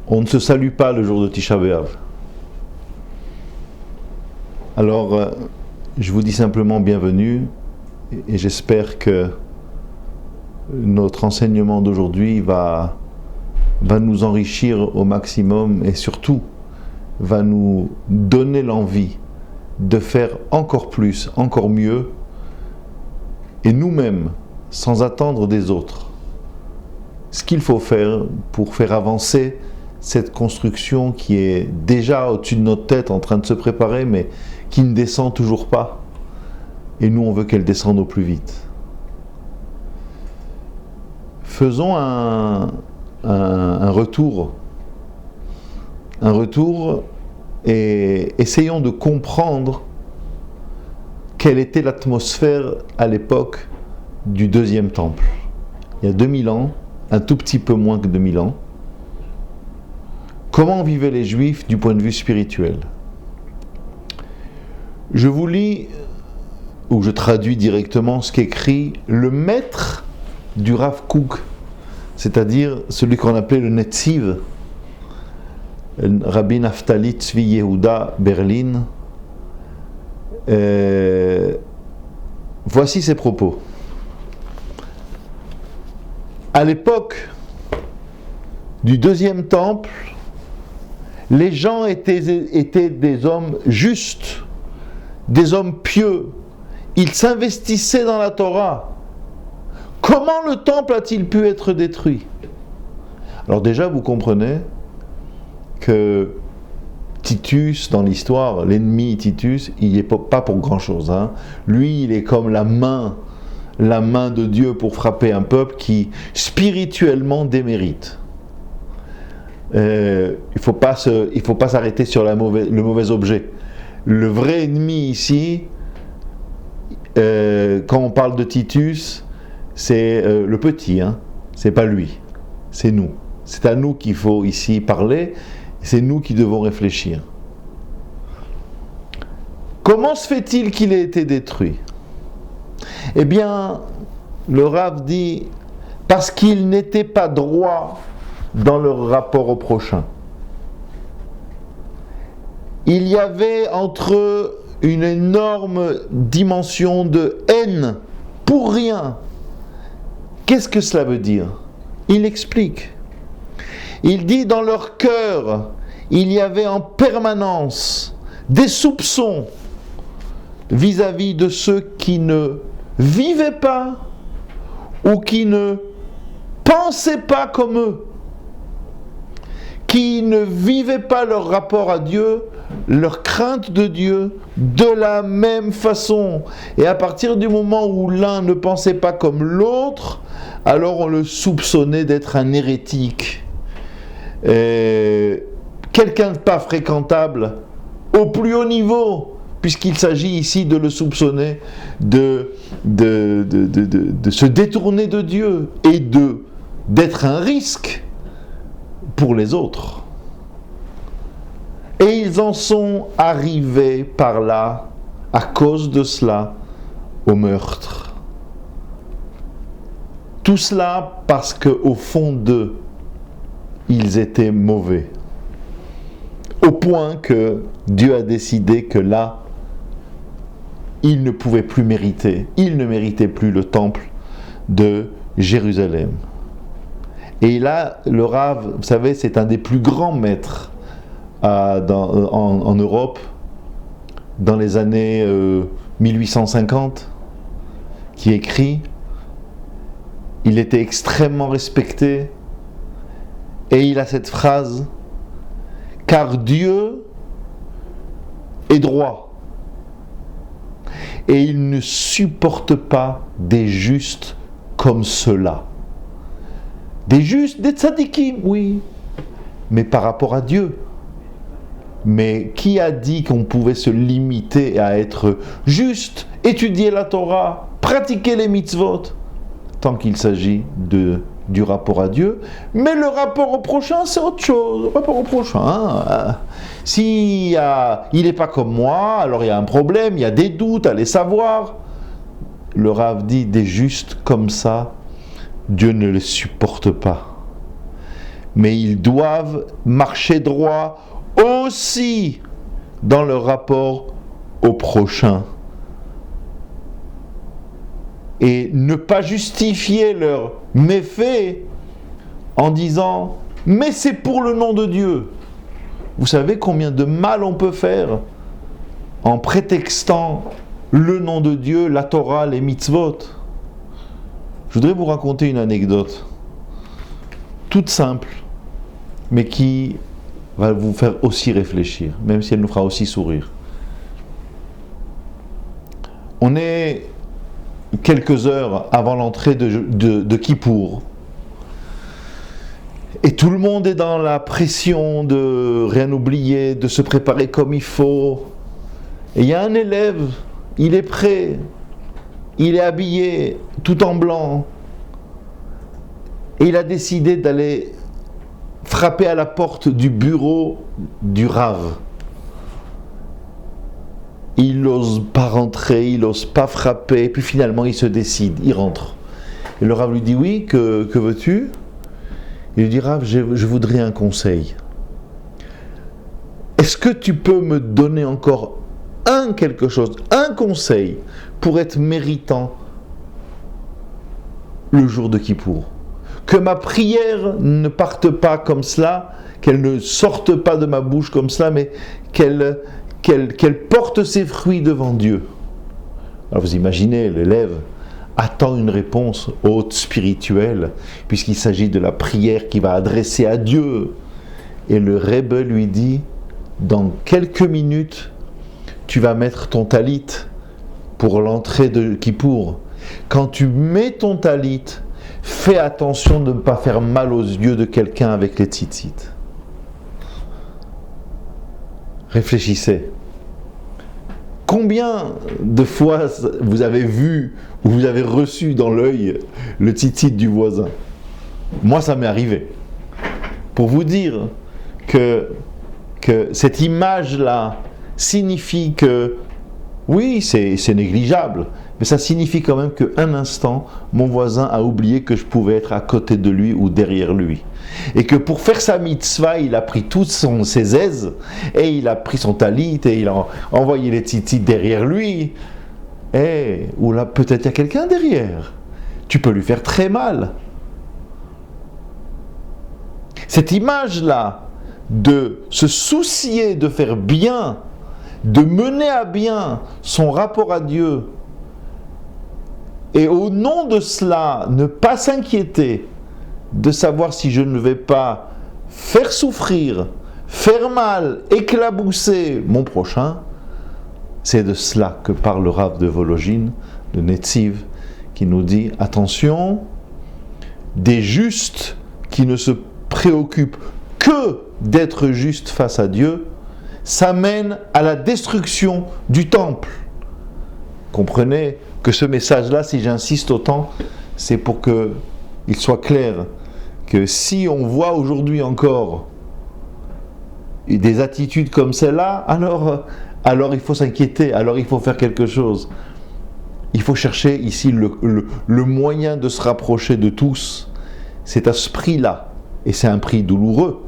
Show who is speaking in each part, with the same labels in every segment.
Speaker 1: On ne se salue pas le jour de Tisha B'Av. Alors, je vous dis simplement bienvenue et j'espère que notre enseignement d'aujourd'hui va nous enrichir au maximum et surtout va nous donner l'envie de faire encore plus, encore mieux et nous-mêmes, sans attendre des autres, ce qu'il faut faire pour faire avancer cette construction qui est déjà au-dessus de notre tête en train de se préparer mais qui ne descend toujours pas et nous on veut qu'elle descende au plus vite. Faisons un retour et essayons de comprendre quelle était l'atmosphère à l'époque du deuxième temple. Il y a 2000 ans, un tout petit peu moins que 2000 ans. Comment vivaient les Juifs du point de vue spirituel? Je vous lis, ou je traduis directement ce qu'écrit le maître du Rav Kook, c'est-à-dire celui qu'on appelait le Netziv, Rabbi Naftali Tzvi Yehuda Berlin. Voici ses propos. À l'époque du deuxième temple, les gens étaient des hommes justes, des hommes pieux. Ils s'investissaient dans la Torah. Comment le temple a-t-il pu être détruit? Alors déjà, vous comprenez que Titus, dans l'histoire, l'ennemi Titus, il n'est pas pour grand-chose. Lui, il est comme la main de Dieu pour frapper un peuple qui, spirituellement, démérite. Il ne faut pas s'arrêter sur le mauvais objet. Le vrai ennemi ici, quand on parle de Titus, c'est le petit, c'est pas lui, c'est nous. C'est à nous qu'il faut ici parler, c'est nous qui devons réfléchir. Comment se fait-il qu'il ait été détruit? Eh bien, le Rav dit, parce qu'ils n'étaient pas droits dans leur rapport au prochain. Il y avait entre eux une énorme dimension de haine pour rien. Qu'est-ce que cela veut dire? Il explique. Il dit dans leur cœur, il y avait en permanence des soupçons vis-à-vis de ceux qui ne vivaient pas ou qui ne pensaient pas comme eux, qui ne vivaient pas leur rapport à Dieu, leur crainte de Dieu de la même façon. Et à partir du moment où l'un ne pensait pas comme l'autre, alors on le soupçonnait d'être un hérétique. Quelqu'un de pas fréquentable au plus haut niveau, puisqu'il s'agit ici de le soupçonner de se détourner de Dieu et d'être un risque pour les autres. Et ils en sont arrivés par là, à cause de cela, au meurtre. Tout cela parce qu'au fond d'eux, ils étaient mauvais. Au point que Dieu a décidé que là, ils ne pouvaient plus mériter, ils ne méritaient plus le temple de Jérusalem. Et là, le Rav, vous savez, c'est un des plus grands maîtres en Europe, dans les années 1850, qui écrit. Il était extrêmement respecté, et il a cette phrase, « Car Dieu est droit, et il ne supporte pas des justes comme ceux-là. » Des justes, des tzadikim, oui, mais par rapport à Dieu. Mais qui a dit qu'on pouvait se limiter à être juste, étudier la Torah, pratiquer les mitzvot, tant qu'il s'agit du rapport à Dieu? Mais le rapport au prochain, c'est autre chose. Le rapport au prochain, si il n'est pas comme moi, alors il y a un problème, il y a des doutes, allez savoir. Le Rav dit, des justes comme ça, Dieu ne les supporte pas. mais ils doivent marcher droit aussi dans leur rapport au prochain. Et ne pas justifier leurs méfaits en disant « mais c'est pour le nom de Dieu ». Vous savez combien de mal on peut faire en prétextant le nom de Dieu, la Torah, les mitzvot. Je voudrais vous raconter une anecdote, toute simple, mais qui va vous faire aussi réfléchir, même si elle nous fera aussi sourire. On est quelques heures avant l'entrée de Kippour, et tout le monde est dans la pression de rien oublier, de se préparer comme il faut. Et il y a un élève, il est prêt, il est habillé tout en blanc, et il a décidé d'aller frapper à la porte du bureau du Rav. Il n'ose pas rentrer, il n'ose pas frapper, et puis finalement il se décide, il rentre. Et le Rav lui dit « Oui, que veux-tu » Il lui dit « Rav, je voudrais un conseil. Est-ce que tu peux me donner encore quelque chose, un conseil, pour être méritant le jour de Kippour? Que ma prière ne parte pas comme cela, qu'elle ne sorte pas de ma bouche comme cela, mais qu'elle porte ses fruits devant Dieu. » Alors vous imaginez, l'élève attend une réponse haute, spirituelle, puisqu'il s'agit de la prière qu'il va adresser à Dieu. Et le Rebbe lui dit, dans quelques minutes, tu vas mettre ton talit pour l'entrée de Kippour. Quand tu mets ton talit, fais attention de ne pas faire mal aux yeux de quelqu'un avec les tzitzit. Réfléchissez. Combien de fois vous avez vu ou vous avez reçu dans l'œil le tzitzit du voisin? Moi, ça m'est arrivé. Pour vous dire que cette image-là signifie que, oui, c'est négligeable, mais ça signifie quand même qu'un instant, mon voisin a oublié que je pouvais être à côté de lui ou derrière lui. Et que pour faire sa mitzvah, il a pris toutes ses aises, et il a pris son talit, et il a envoyé les tzitzit derrière lui. Ou là, peut-être il y a quelqu'un derrière. Tu peux lui faire très mal. Cette image-là, de se soucier de faire bien, de mener à bien son rapport à Dieu, et au nom de cela, ne pas s'inquiéter de savoir si je ne vais pas faire souffrir, faire mal, éclabousser mon prochain, c'est de cela que parle le Rav de Volojine, de Netziv, qui nous dit, attention, des justes qui ne se préoccupent que d'être justes face à Dieu, ça mène à la destruction du temple. Comprenez que ce message-là, si j'insiste autant, c'est pour qu'il soit clair que si on voit aujourd'hui encore des attitudes comme celle-là, alors il faut s'inquiéter, alors il faut faire quelque chose. Il faut chercher ici le moyen de se rapprocher de tous. C'est à ce prix-là, et c'est un prix douloureux,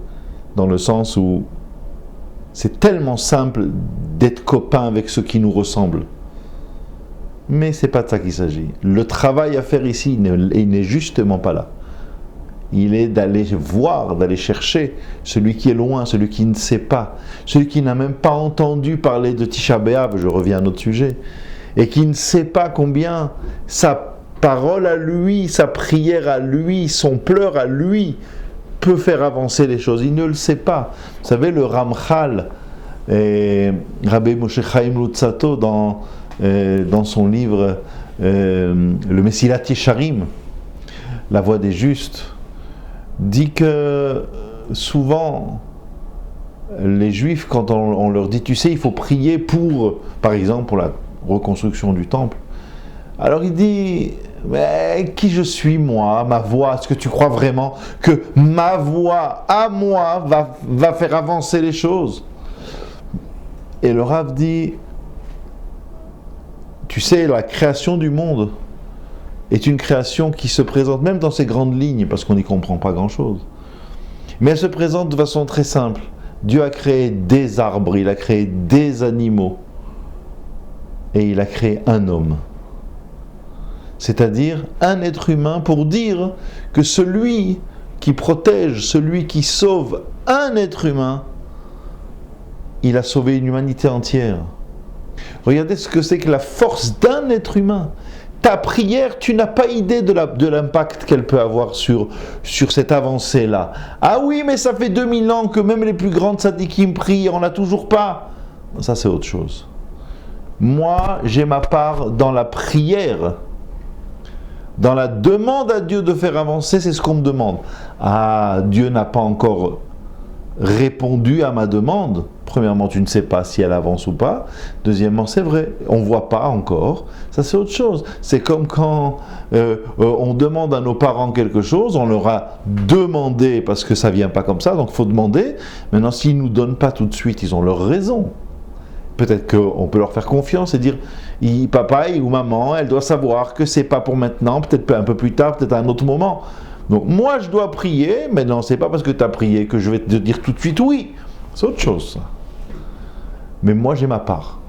Speaker 1: dans le sens où c'est tellement simple d'être copain avec ceux qui nous ressemblent. Mais ce n'est pas de ça qu'il s'agit. Le travail à faire ici, il n'est justement pas là. Il est d'aller voir, d'aller chercher celui qui est loin, celui qui ne sait pas, celui qui n'a même pas entendu parler de Tisha B'Av, je reviens à notre sujet, et qui ne sait pas combien sa parole à lui, sa prière à lui, son pleur à lui peut faire avancer les choses. Il ne le sait pas. Vous savez, le Ramchal, Rabbi Moshe Chaim Luzzatto, dans son livre le Mesilat Yesharim, la voix des justes, dit que souvent les juifs, quand on leur dit, tu sais, il faut prier pour, par exemple, pour la reconstruction du temple, alors il dit, mais qui je suis moi, ma voix, est-ce que tu crois vraiment que ma voix à moi va faire avancer les choses? Et le Rav dit, tu sais, la création du monde est une création qui se présente même dans ses grandes lignes, parce qu'on n'y comprend pas grand-chose, Mais elle se présente de façon très simple. Dieu a créé des arbres, il a créé des animaux, et il a créé un homme. C'est-à-dire un être humain, pour dire que celui qui protège, celui qui sauve un être humain, il a sauvé une humanité entière. Regardez ce que c'est que la force d'un être humain. Ta prière, tu n'as pas idée de l'impact qu'elle peut avoir sur cette avancée-là. Ah oui, mais ça fait 2000 ans que même les plus grandes tzadikim prient, on n'a toujours pas. Ça, c'est autre chose. Moi, j'ai ma part dans la prière. Dans la demande à Dieu de faire avancer, c'est ce qu'on me demande. Ah, Dieu n'a pas encore répondu à ma demande. Premièrement, tu ne sais pas si elle avance ou pas. Deuxièmement, c'est vrai, on ne voit pas encore. Ça, c'est autre chose. C'est comme quand on demande à nos parents quelque chose, on leur a demandé parce que ça ne vient pas comme ça, donc il faut demander. Maintenant, s'ils ne nous donnent pas tout de suite, ils ont leur raison. Peut-être qu'on peut leur faire confiance et dire papa ou maman, elle doit savoir que c'est pas pour maintenant, peut-être un peu plus tard, peut-être à un autre moment. Donc moi je dois prier, mais non, c'est pas parce que tu as prié que je vais te dire tout de suite oui. C'est autre chose. Ça. Mais moi j'ai ma part.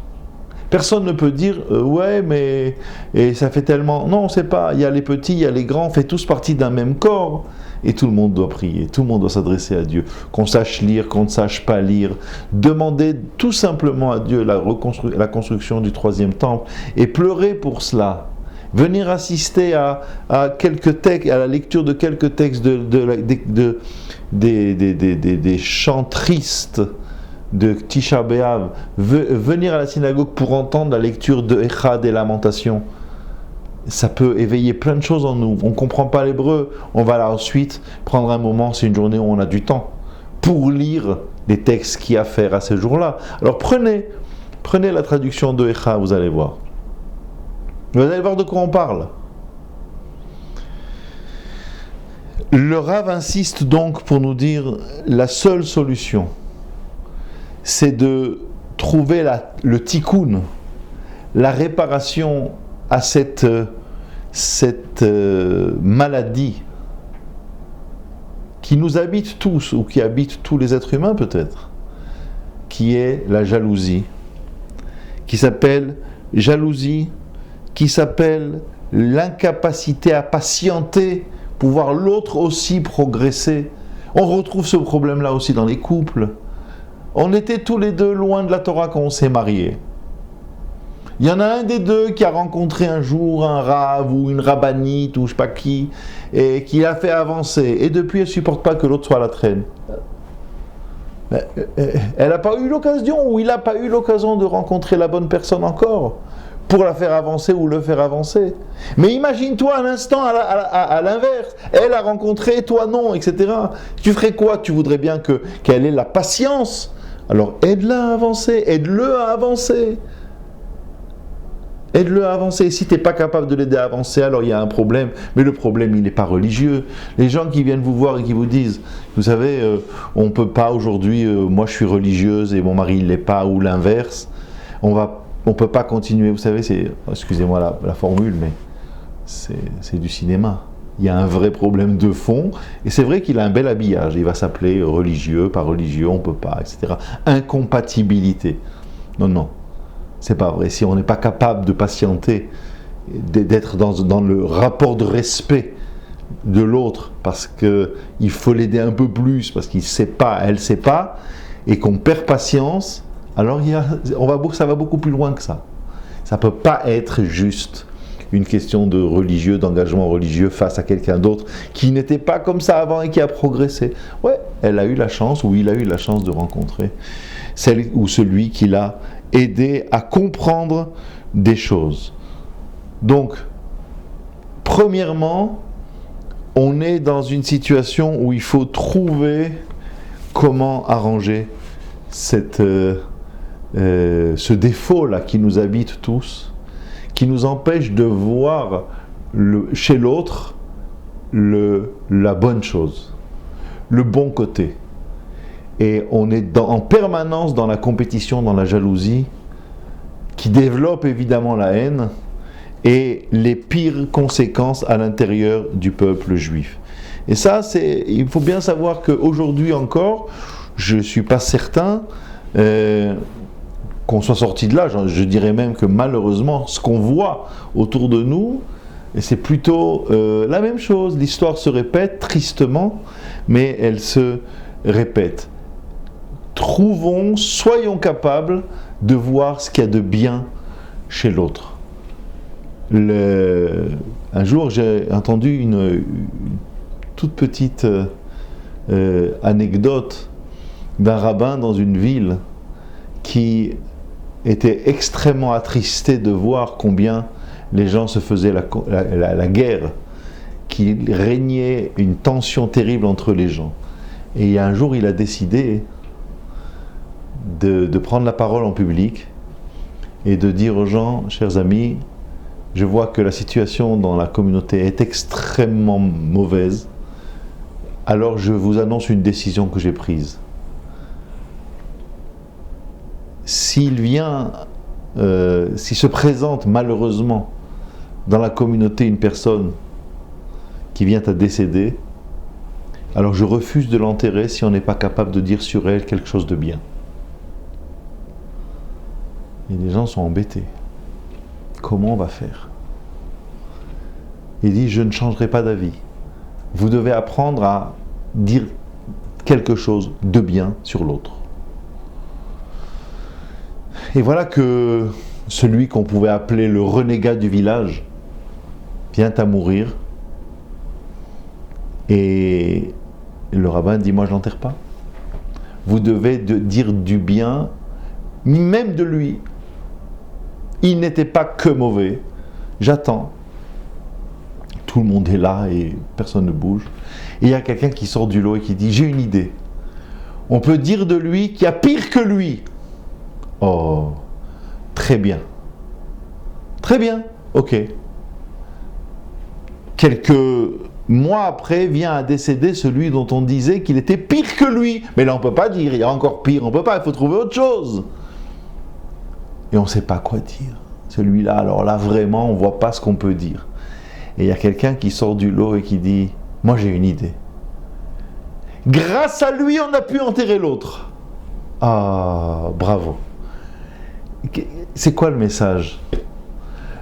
Speaker 1: Personne ne peut dire ouais, mais et ça fait tellement. Non, c'est pas. Il y a les petits, il y a les grands, on fait tous partie d'un même corps. Et tout le monde doit prier, tout le monde doit s'adresser à Dieu. Qu'on sache lire, qu'on ne sache pas lire. Demander tout simplement à Dieu la construction du troisième temple et pleurer pour cela. Venir assister à quelques textes, à la lecture de quelques textes des chants tristes de Tisha B'Av. Venir à la synagogue pour entendre la lecture de Echad des Lamentations. Ça peut éveiller plein de choses en nous. On ne comprend pas l'hébreu, on va là ensuite prendre un moment, c'est une journée où on a du temps, pour lire les textes qu'il y a à faire à ces jours-là. Alors prenez la traduction de Echa, vous allez voir. Vous allez voir de quoi on parle. Le Rav insiste donc pour nous dire la seule solution, c'est de trouver le tikkun, la réparation à cette maladie qui nous habite tous, ou qui habite tous les êtres humains peut-être, qui est la jalousie, qui s'appelle jalousie, qui s'appelle l'incapacité à patienter pour voir l'autre aussi progresser. On retrouve ce problème-là aussi dans les couples. On était tous les deux loin de la Torah quand on s'est mariés. Il y en a un des deux qui a rencontré un jour un rave ou une rabbinite ou je ne sais pas qui, et qui l'a fait avancer. Et depuis, elle ne supporte pas que l'autre soit à la traîne. Elle n'a pas eu l'occasion, ou il n'a pas eu l'occasion de rencontrer la bonne personne encore pour la faire avancer ou le faire avancer. Mais imagine-toi à l'instant à l'inverse. Elle a rencontré, toi non, etc. Tu ferais quoi? Tu voudrais bien qu'elle ait la patience. Alors aide-la à avancer, aide-le à avancer. Aide-le à avancer. Et si tu n'es pas capable de l'aider à avancer, alors il y a un problème. Mais le problème, il n'est pas religieux. Les gens qui viennent vous voir et qui vous disent, vous savez, on ne peut pas aujourd'hui, moi je suis religieuse et mon mari ne l'est pas, ou l'inverse, on ne peut pas continuer. Vous savez, excusez-moi la formule, mais c'est du cinéma. Il y a un vrai problème de fond. Et c'est vrai qu'il a un bel habillage. Il va s'appeler religieux, pas religieux, on ne peut pas, etc. Incompatibilité. Non. C'est pas vrai. Si on n'est pas capable de patienter, d'être dans le rapport de respect de l'autre, parce qu'il faut l'aider un peu plus, parce qu'il ne sait pas, elle ne sait pas, et qu'on perd patience, alors ça va beaucoup plus loin que ça. Ça ne peut pas être juste une question de religieux, d'engagement religieux face à quelqu'un d'autre qui n'était pas comme ça avant et qui a progressé. Ouais, elle a eu la chance, ou il a eu la chance de rencontrer celle ou celui qui l'a aidé à comprendre des choses. Donc, premièrement, on est dans une situation où il faut trouver comment arranger ce défaut-là qui nous habite tous, qui nous empêche de voir chez l'autre la bonne chose, le bon côté. Et on est en permanence dans la compétition, dans la jalousie, qui développe évidemment la haine et les pires conséquences à l'intérieur du peuple juif. Et ça, il faut bien savoir qu'aujourd'hui encore, je ne suis pas certain qu'on soit sorti de là. Je dirais même que malheureusement, ce qu'on voit autour de nous, et c'est plutôt la même chose. L'histoire se répète tristement, mais elle se répète. Soyons capables de voir ce qu'il y a de bien chez l'autre. Un jour, j'ai entendu une toute petite anecdote d'un rabbin dans une ville qui était extrêmement attristé de voir combien les gens se faisaient la guerre, qu'il régnait une tension terrible entre les gens. Et un jour, il a décidé de prendre la parole en public et de dire aux gens, chers amis, je vois que la situation dans la communauté est extrêmement mauvaise, alors je vous annonce une décision que j'ai prise. S'il se présente malheureusement dans la communauté une personne qui vient à décéder, alors je refuse de l'enterrer si on n'est pas capable de dire sur elle quelque chose de bien. Et les gens sont embêtés. Comment on va faire? Il dit, je ne changerai pas d'avis. Vous devez apprendre à dire quelque chose de bien sur l'autre. Et voilà que celui qu'on pouvait appeler le renégat du village vient à mourir. Et le rabbin dit, moi je l'enterre pas. Vous devez dire du bien, même de lui. Il n'était pas que mauvais. J'attends. Tout le monde est là et personne ne bouge. Et il y a quelqu'un qui sort du lot et qui dit, j'ai une idée. On peut dire de lui qu'il y a pire que lui. Oh, très bien. Très bien, ok. Quelques mois après, vient à décéder celui dont on disait qu'il était pire que lui. Mais là, on ne peut pas dire, il y a encore pire, on ne peut pas, il faut trouver autre chose. Et on ne sait pas quoi dire. Celui-là, alors là, vraiment, on ne voit pas ce qu'on peut dire. Et il y a quelqu'un qui sort du lot et qui dit, moi j'ai une idée. Grâce à lui, on a pu enterrer l'autre. Ah, bravo. C'est quoi le message?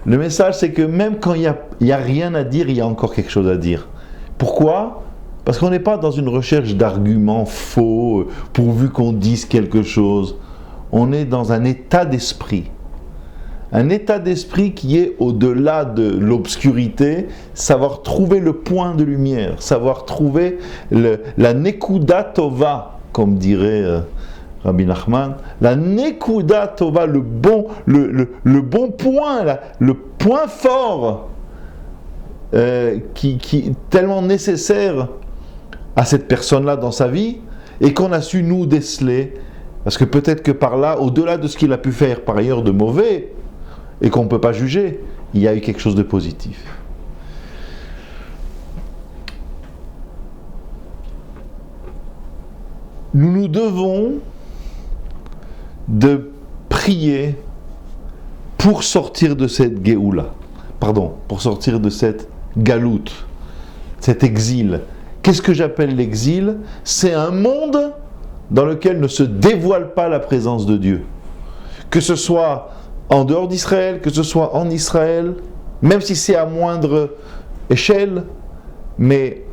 Speaker 1: Le message, c'est que même quand il n'y a rien à dire, il y a encore quelque chose à dire. Pourquoi? Parce qu'on n'est pas dans une recherche d'arguments faux, pourvu qu'on dise quelque chose. On est dans un état d'esprit. Un état d'esprit qui est au-delà de l'obscurité, savoir trouver le point de lumière, savoir trouver la Nekuda Tova, comme dirait Rabbi Nachman, la Nekuda Tova, le bon point, le point fort qui est tellement nécessaire à cette personne-là dans sa vie et qu'on a su nous déceler, parce que peut-être que par là, au-delà de ce qu'il a pu faire par ailleurs de mauvais, et qu'on ne peut pas juger, il y a eu quelque chose de positif. Nous nous devons de prier pour sortir de cette Géoula, pour sortir de cette galoute, cet exil. Qu'est-ce que j'appelle l'exil? C'est un monde dans lequel ne se dévoile pas la présence de Dieu. Que ce soit en dehors d'Israël, que ce soit en Israël, même si c'est à moindre échelle, mais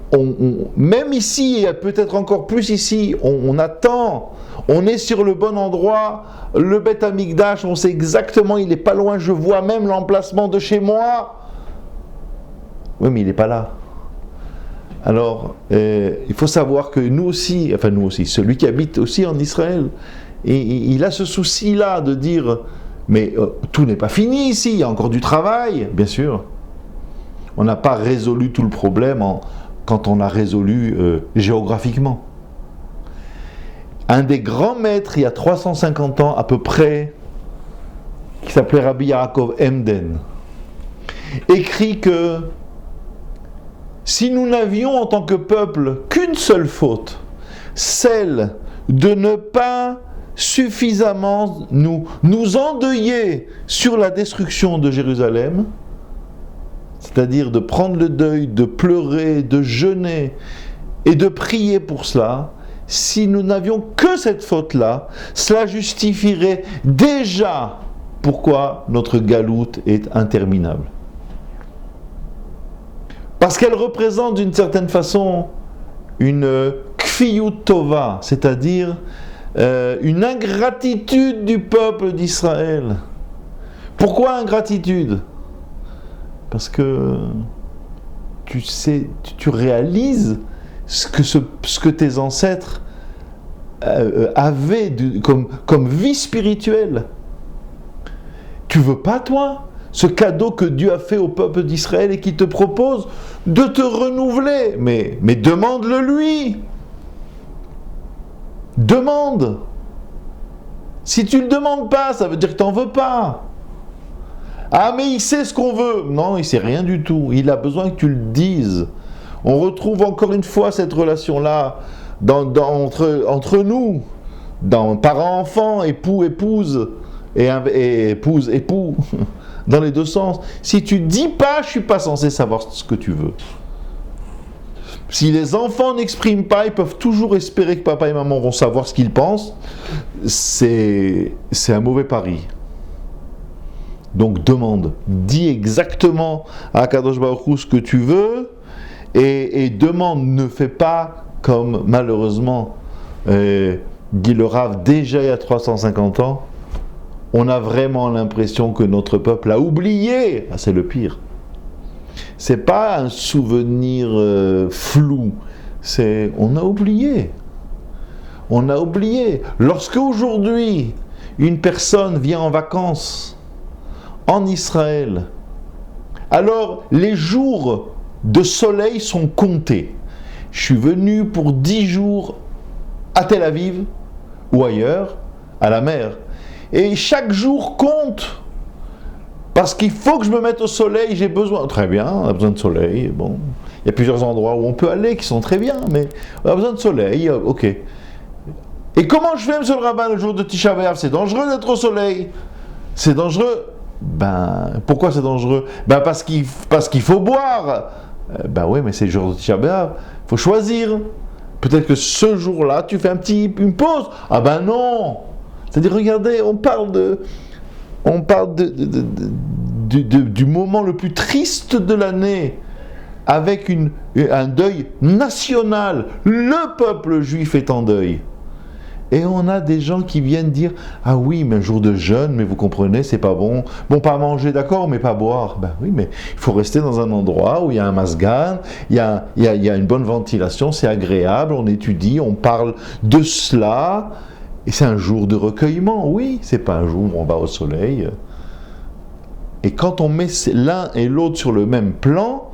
Speaker 1: même ici, et peut-être encore plus ici, on attend, on est sur le bon endroit, le Beth Amikdash, on sait exactement, il n'est pas loin, je vois même l'emplacement de chez moi. Oui, mais il n'est pas là. Alors, il faut savoir que nous aussi, celui qui habite aussi en Israël, et il a ce souci-là de dire, mais tout n'est pas fini ici, il y a encore du travail, bien sûr. On n'a pas résolu tout le problème quand on a résolu géographiquement. Un des grands maîtres, il y a 350 ans à peu près, qui s'appelait Rabbi Yaakov Emden, écrit que si nous n'avions en tant que peuple qu'une seule faute, celle de ne pas suffisamment nous endeuiller sur la destruction de Jérusalem, c'est-à-dire de prendre le deuil, de pleurer, de jeûner et de prier pour cela, si nous n'avions que cette faute-là, cela justifierait déjà pourquoi notre galoute est interminable. Parce qu'elle représente d'une certaine façon une kfiyut tova, c'est-à-dire une ingratitude du peuple d'Israël. Pourquoi ingratitude? Parce que tu sais, tu réalises ce que tes ancêtres avaient comme vie spirituelle. Tu veux pas, toi, ce cadeau que Dieu a fait au peuple d'Israël et qui te propose de te renouveler? Mais demande-le lui. Demande. Si tu ne le demandes pas, ça veut dire que tu n'en veux pas. Ah, mais il sait ce qu'on veut. Non, il sait rien du tout. Il a besoin que tu le dises. On retrouve encore une fois cette relation-là entre nous, dans parents-enfants, époux-épouse, et épouse-époux, dans les deux sens. Si tu dis pas, je suis pas censé savoir ce que tu veux. Si les enfants n'expriment pas, ils peuvent toujours espérer que papa et maman vont savoir ce qu'ils pensent. C'est un mauvais pari. Donc demande, dis exactement à Kadosh Baruch Hu ce que tu veux, et demande, ne fais pas comme malheureusement dit le Rav déjà il y a 350 ans. On a vraiment l'impression que notre peuple a oublié. Ah, c'est le pire. C'est pas un souvenir flou, c'est on a oublié. On a oublié. Lorsque aujourd'hui une personne vient en vacances en Israël, alors les jours de soleil sont comptés. Je suis venu pour 10 jours à Tel Aviv ou ailleurs, à la mer. Et chaque jour compte. Parce qu'il faut que je me mette au soleil, j'ai besoin. Très bien, on a besoin de soleil. Bon, il y a plusieurs endroits où on peut aller qui sont très bien, mais on a besoin de soleil, ok. Et comment je fais, monsieur le rabbin, le jour de Tisha B'Av? C'est dangereux d'être au soleil. C'est dangereux. Ben, pourquoi c'est dangereux? Ben, parce qu'il faut boire. Ben oui, mais c'est le jour de Tisha B'Av. Il faut choisir. Peut-être que ce jour-là, tu fais une pause. Ah ben non. C'est-à-dire, regardez, on parle du moment le plus triste de l'année, avec un deuil national. Le peuple juif est en deuil. Et on a des gens qui viennent dire « Ah oui, mais un jour de jeûne, mais vous comprenez, c'est pas bon. Bon, pas manger, d'accord, mais pas boire. » Ben oui, mais il faut rester dans un endroit où il y a un masgan, il y a une bonne ventilation, c'est agréable, on étudie, on parle de cela. Et c'est un jour de recueillement, oui, c'est pas un jour où on va au soleil. Et quand on met l'un et l'autre sur le même plan,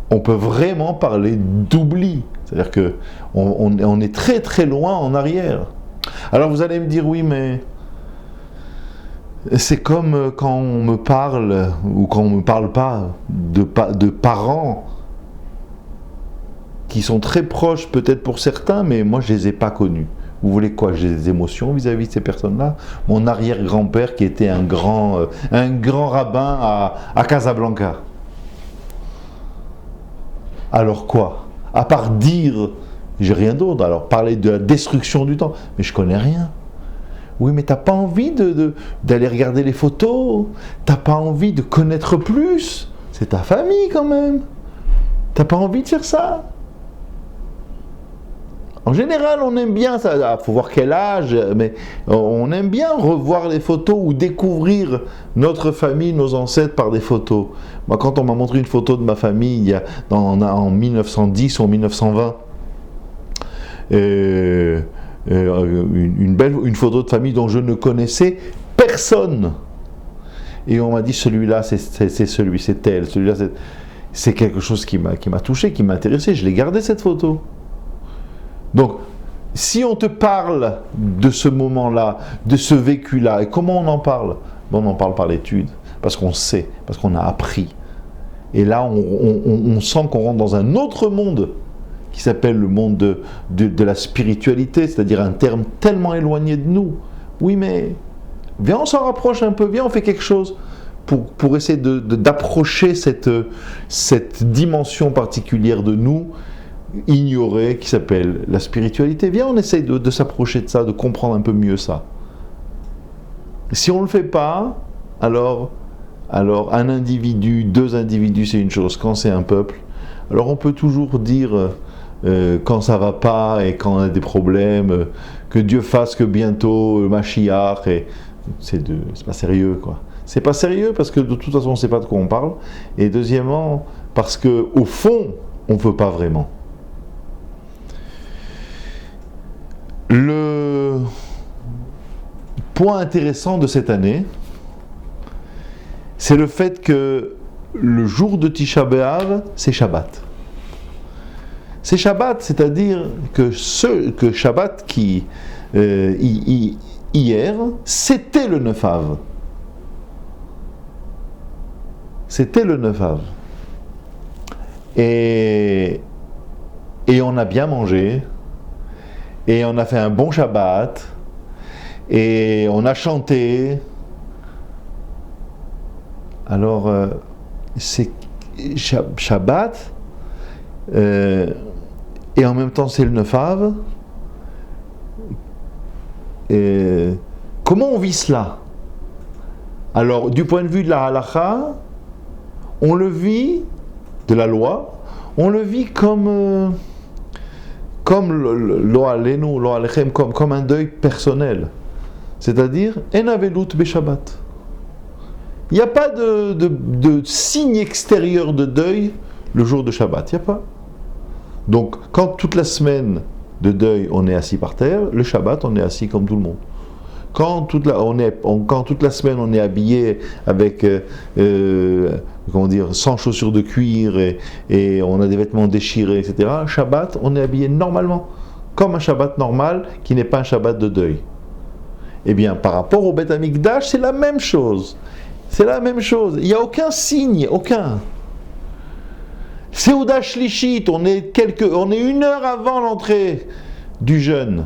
Speaker 1: on peut vraiment parler d'oubli. C'est-à-dire qu'on est très très loin en arrière. Alors vous allez me dire, oui, mais c'est comme quand on me parle, ou quand on ne me parle pas, de parents qui sont très proches peut-être pour certains, mais moi je ne les ai pas connus. Vous voulez quoi? J'ai des émotions vis-à-vis de ces personnes-là. Mon arrière-grand-père qui était un grand rabbin à Casablanca. Alors quoi? À part dire, j'ai rien d'autre. Alors parler de la destruction du temps, mais je connais rien. Oui, mais t'as pas envie d'aller regarder les photos. T'as pas envie de connaître plus. C'est ta famille quand même. T'as pas envie de faire ça? En général, on aime bien ça, il faut voir quel âge, mais on aime bien revoir les photos ou découvrir notre famille, nos ancêtres par des photos. Moi, quand on m'a montré une photo de ma famille en 1910 ou en 1920, une photo de famille dont je ne connaissais personne. Et on m'a dit, celui-là, c'est celui, c'est elle, celui-là, c'est quelque chose qui m'a touché, qui m'a intéressé. Je l'ai gardé, cette photo. Donc, si on te parle de ce moment-là, de ce vécu-là, et comment on en parle? Bon, on en parle par l'étude, parce qu'on sait, parce qu'on a appris. Et là, on sent qu'on rentre dans un autre monde, qui s'appelle le monde de la spiritualité, c'est-à-dire un terme tellement éloigné de nous. Oui, mais viens, on s'en rapproche un peu, viens, on fait quelque chose. pour essayer d'approcher cette dimension particulière de nous, ignorée, qui s'appelle la spiritualité. Viens, on essaye de s'approcher de ça, de comprendre un peu mieux ça. Si on ne le fait pas, alors un individu, deux individus, c'est une chose. Quand c'est un peuple, alors on peut toujours dire quand ça va pas et quand on a des problèmes, que Dieu fasse que bientôt le Mashiach, et c'est pas sérieux, quoi. C'est pas sérieux parce que de toute façon on ne sait pas de quoi on parle, et deuxièmement parce que au fond on ne veut pas vraiment. Le point intéressant de cette année, c'est le fait que le jour de Tisha B'Av, c'est Shabbat. C'est Shabbat, c'est-à-dire que Shabbat qui, hier, c'était le 9 Av. C'était le 9 Av. Et on a bien mangé, et on a fait un bon Shabbat, et on a chanté. Alors, c'est Shabbat, et en même temps c'est le 9 Av. Comment on vit cela? Alors, du point de vue de la halakha, on le vit, de la loi, on le vit comme lo alenu, lo alechem, comme un deuil personnel. C'est-à-dire, en avelut beshabbat. Il n'y a pas de signe extérieur de deuil le jour de Shabbat, il n'y a pas. Donc, quand toute la semaine de deuil, on est assis par terre, le Shabbat, on est assis comme tout le monde. Quand toute la semaine, on est habillé avec, sans chaussures de cuir et on a des vêtements déchirés, etc., Shabbat, on est habillé normalement, comme un Shabbat normal qui n'est pas un Shabbat de deuil. Eh bien, par rapport au Beth Amikdash, c'est la même chose. C'est la même chose. Il n'y a aucun signe, aucun. Seuda Shlishit, on est 1 heure avant l'entrée du jeûne.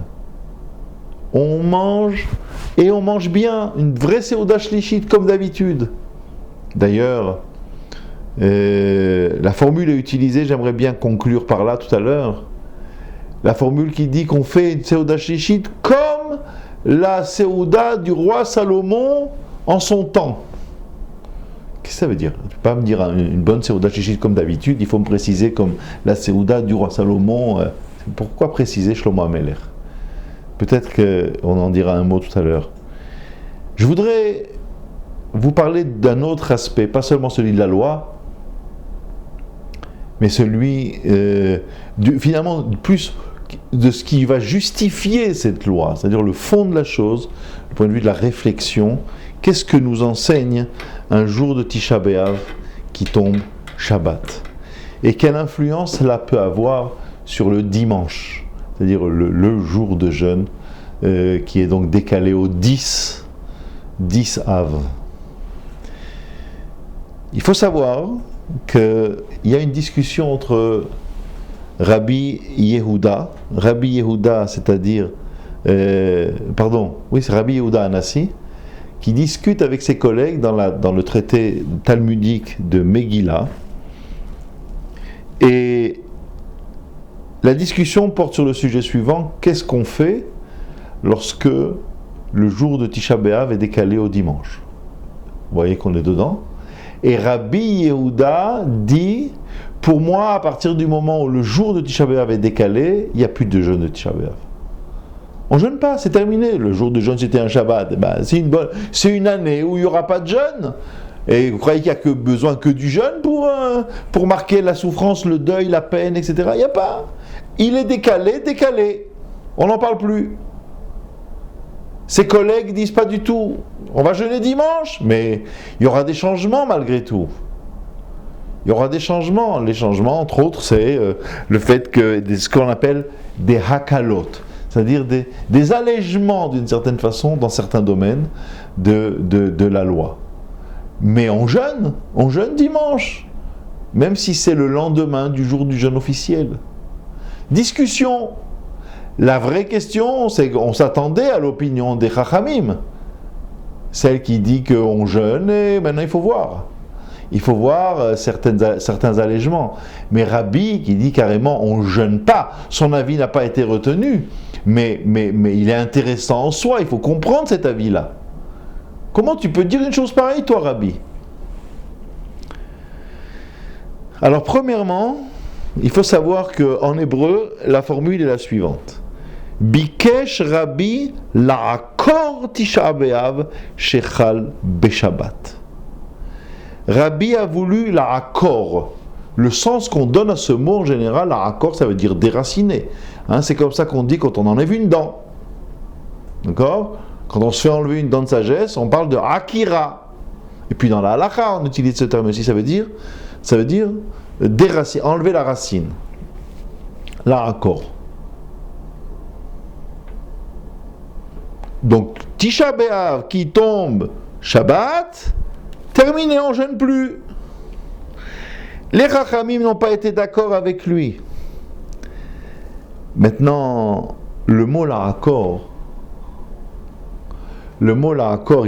Speaker 1: On mange, et on mange bien, une vraie Seuda Shlishit comme d'habitude. D'ailleurs, la formule est utilisée, j'aimerais bien conclure par là tout à l'heure. La formule qui dit qu'on fait une Seuda Shlishit comme la Seuda du roi Salomon en son temps. Qu'est-ce que ça veut dire? Tu ne peux pas me dire une bonne Seuda Shlishit comme d'habitude, il faut me préciser comme la Seuda du roi Salomon. Pourquoi préciser Shlomo HaMelech? Peut-être qu'on en dira un mot tout à l'heure. Je voudrais vous parler d'un autre aspect, pas seulement celui de la loi, mais celui, finalement, plus de ce qui va justifier cette loi, c'est-à-dire le fond de la chose, du point de vue de la réflexion. Qu'est-ce que nous enseigne un jour de Tisha B'Av qui tombe Shabbat? Et quelle influence cela peut avoir sur le dimanche, c'est-à-dire le jour de jeûne, qui est donc décalé au 10 Av. Il faut savoir qu'il y a une discussion entre Rabbi Yehuda, c'est-à-dire, c'est Rabbi Yehuda Anassi, qui discute avec ses collègues dans le traité talmudique de Megillah. Et la discussion porte sur le sujet suivant: qu'est-ce qu'on fait lorsque le jour de Tisha B'Av est décalé au dimanche? Vous voyez qu'on est dedans. Et Rabbi Yehuda dit: pour moi, à partir du moment où le jour de Tisha B'Av est décalé, il n'y a plus de jeûne de Tisha B'Av. On ne jeûne pas, c'est terminé. Le jour de jeûne, c'était un Shabbat. C'est une année où il n'y aura pas de jeûne. Et vous croyez qu'il n'y a besoin que du jeûne pour marquer la souffrance, le deuil, la peine, etc. Il n'y a pas. Il est décalé. On n'en parle plus. Ses collègues disent pas du tout. On va jeûner dimanche, mais il y aura des changements malgré tout. Il y aura des changements. Les changements, entre autres, c'est le fait que ce qu'on appelle des hakalot, c'est-à-dire des allègements d'une certaine façon dans certains domaines de la loi. Mais on jeûne dimanche, même si c'est le lendemain du jour du jeûne officiel. Discussion. La vraie question, c'est qu'on s'attendait à l'opinion des Chachamim. celle qui dit qu'on jeûne, et maintenant il faut voir. Il faut voir certains allègements. Mais Rabbi qui dit carrément on ne jeûne pas, son avis n'a pas été retenu, mais il est intéressant en soi, il faut comprendre cet avis-là. Comment tu peux dire une chose pareille, toi, Rabbi? Alors, premièrement, il faut savoir qu'en hébreu, la formule est la suivante. Bikesh Rabbi la'akor Tisha B'Av shechal beshabbat. Rabbi a voulu la'akor. Le sens qu'on donne à ce mot en général, la'akor, ça veut dire déraciner. C'est comme ça qu'on dit quand on enlève une dent. D'accord? Quand on se fait enlever une dent de sagesse, on parle de akira. Et puis dans la halakha, on utilise ce terme aussi, ça veut dire déraciner, enlever la racine. La'akor. Donc, Tisha B'Av qui tombe Shabbat, terminé, on ne jeûne plus. Les Chachamim n'ont pas été d'accord avec lui. Maintenant, le mot la'akor,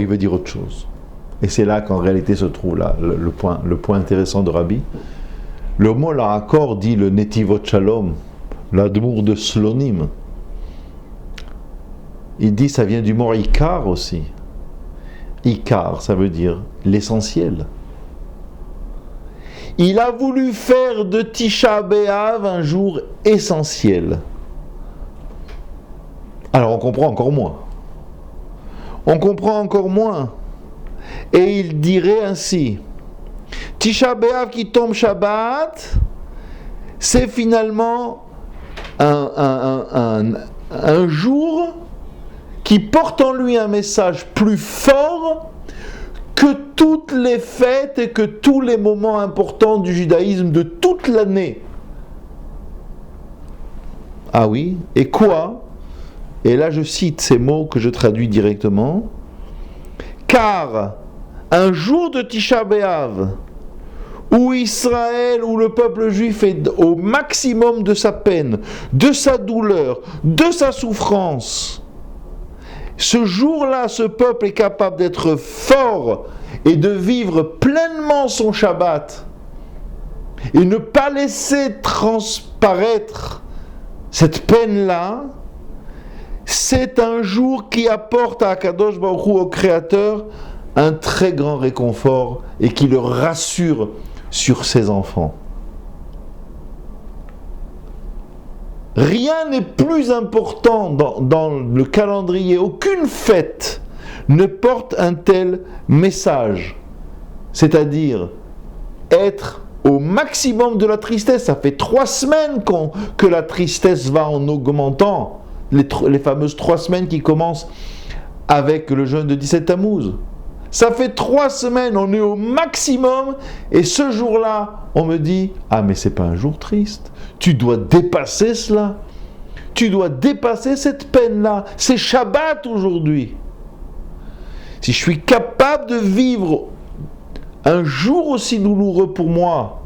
Speaker 1: il veut dire autre chose. Et c'est là qu'en réalité se trouve là, le point intéressant de Rabbi. Le mot la'akor dit le netivot shalom, l'admour de Slonim. Il dit ça vient du mot ikar aussi. Ikar, ça veut dire l'essentiel. Il a voulu faire de Tisha B'Av un jour essentiel. Alors on comprend encore moins. Et il dirait ainsi, Tisha B'Av qui tombe Shabbat, c'est finalement un jour qui porte en lui un message plus fort que toutes les fêtes et que tous les moments importants du judaïsme de toute l'année. Ah oui, et quoi? Et là je cite ces mots que je traduis directement. Car un jour de Tisha B'Av, où Israël, où le peuple juif est au maximum de sa peine, de sa douleur, de sa souffrance, ce jour-là, ce peuple est capable d'être fort et de vivre pleinement son Shabbat et ne pas laisser transparaître cette peine-là. C'est un jour qui apporte à Akadosh Baruch Hu, au Créateur, un très grand réconfort et qui le rassure sur ses enfants. Rien n'est plus important dans le calendrier, aucune fête ne porte un tel message, c'est-à-dire être au maximum de la tristesse. Ça fait 3 semaines que la tristesse va en augmentant, les fameuses 3 semaines qui commencent avec le jeûne de 17 Tammuz. Ça fait 3 semaines, on est au maximum, et ce jour-là, on me dit « Ah, mais c'est pas un jour triste, tu dois dépasser cela, tu dois dépasser cette peine-là, c'est Shabbat aujourd'hui. » Si je suis capable de vivre un jour aussi douloureux pour moi,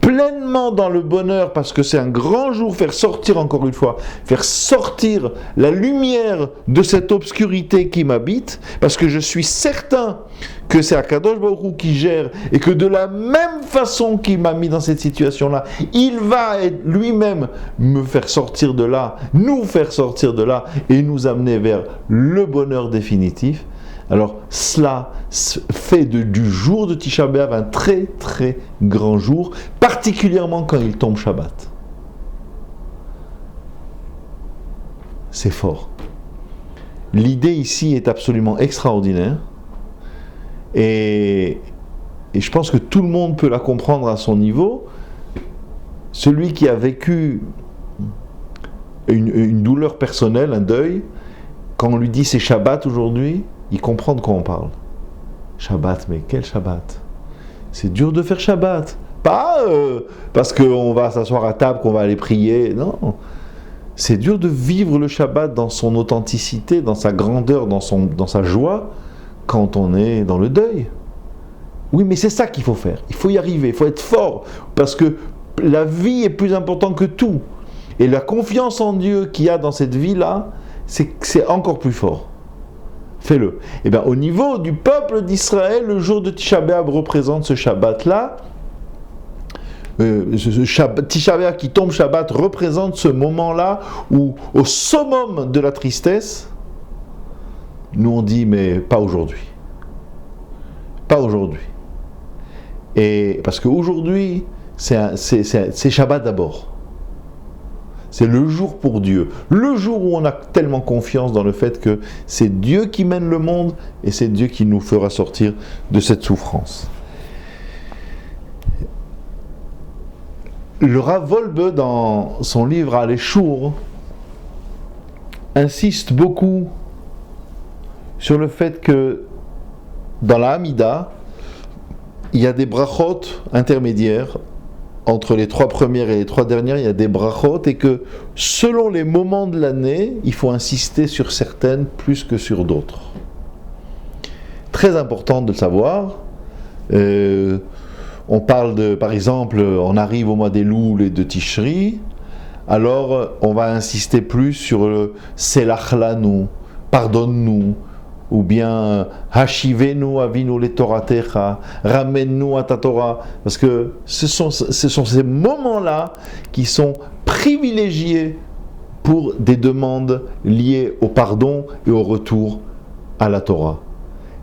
Speaker 1: pleinement dans le bonheur, parce que c'est un grand jour, faire sortir la lumière de cette obscurité qui m'habite, parce que je suis certain que c'est Akadosh Baruch Hu qui gère, et que de la même façon qu'il m'a mis dans cette situation-là, il va lui-même me faire sortir de là, nous faire sortir de là, et nous amener vers le bonheur définitif. Alors cela fait du jour de Tisha B'Av un très très grand jour, particulièrement quand il tombe Shabbat. C'est fort. L'idée ici est absolument extraordinaire et je pense que tout le monde peut la comprendre à son niveau. Celui qui a vécu une douleur personnelle, un deuil, quand on lui dit c'est Shabbat aujourd'hui, il comprend de quoi on parle. Shabbat, mais quel Shabbat? C'est dur de faire Shabbat. Pas parce qu'on va s'asseoir à table, qu'on va aller prier. Non. C'est dur de vivre le Shabbat dans son authenticité, dans sa grandeur, dans sa joie, quand on est dans le deuil. Oui, mais c'est ça qu'il faut faire. Il faut y arriver, il faut être fort. Parce que la vie est plus importante que tout. Et la confiance en Dieu qu'il y a dans cette vie-là, c'est encore plus fort. fais-le. Et bien, au niveau du peuple d'Israël, le jour de Tisha B'Av représente ce Shabbat-là. Tisha B'Av qui tombe Shabbat représente ce moment-là où, au summum de la tristesse, nous on dit, mais pas aujourd'hui. Pas aujourd'hui. Et parce qu'aujourd'hui, c'est Shabbat d'abord. C'est le jour pour Dieu. Le jour où on a tellement confiance dans le fait que c'est Dieu qui mène le monde et c'est Dieu qui nous fera sortir de cette souffrance. Le Rav Wolbe, dans son livre Aléchour, insiste beaucoup sur le fait que dans la Hamida, il y a des brachot intermédiaires entre les 3 premières et les 3 dernières, il y a des brachot et que selon les moments de l'année, il faut insister sur certaines plus que sur d'autres. Très important de le savoir. On parle de, par exemple, on arrive au mois d'Elul et de Tishri, alors on va insister plus sur le Selach lanu, pardonne-nous, ou bien Hashivenu avinu le Toratecha, ramène-nous à ta Torah, parce que ce sont ces moments-là qui sont privilégiés pour des demandes liées au pardon et au retour à la Torah.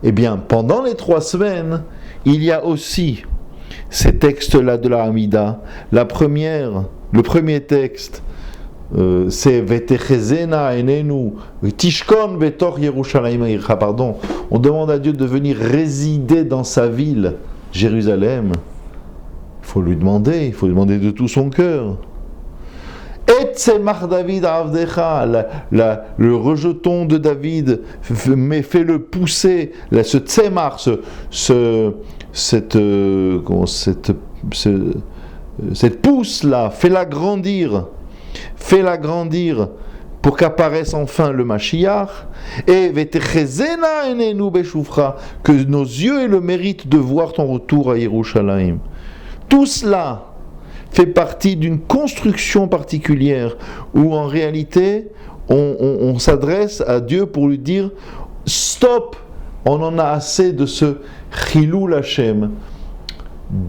Speaker 1: Eh bien, pendant les 3 semaines, il y a aussi ces textes-là de la Hamida. Le premier texte, c'est Vetechezena enenu tishkon betor Yerushalayim ha'ircha. Pardon, on demande à Dieu de venir résider dans sa ville, Jérusalem. Il faut lui demander de tout son cœur. Et tzemach David avdecha, le rejeton de David, fais-le pousser, ce tzemach, cette pousse-là, fais-la grandir pour qu'apparaisse enfin le Mashiach, et vetechezena enenu beshuvcha, que nos yeux aient le mérite de voir ton retour à Yerushalayim. Tout cela fait partie d'une construction particulière où en réalité on s'adresse à Dieu pour lui dire stop, on en a assez de ce Chilul Hashem,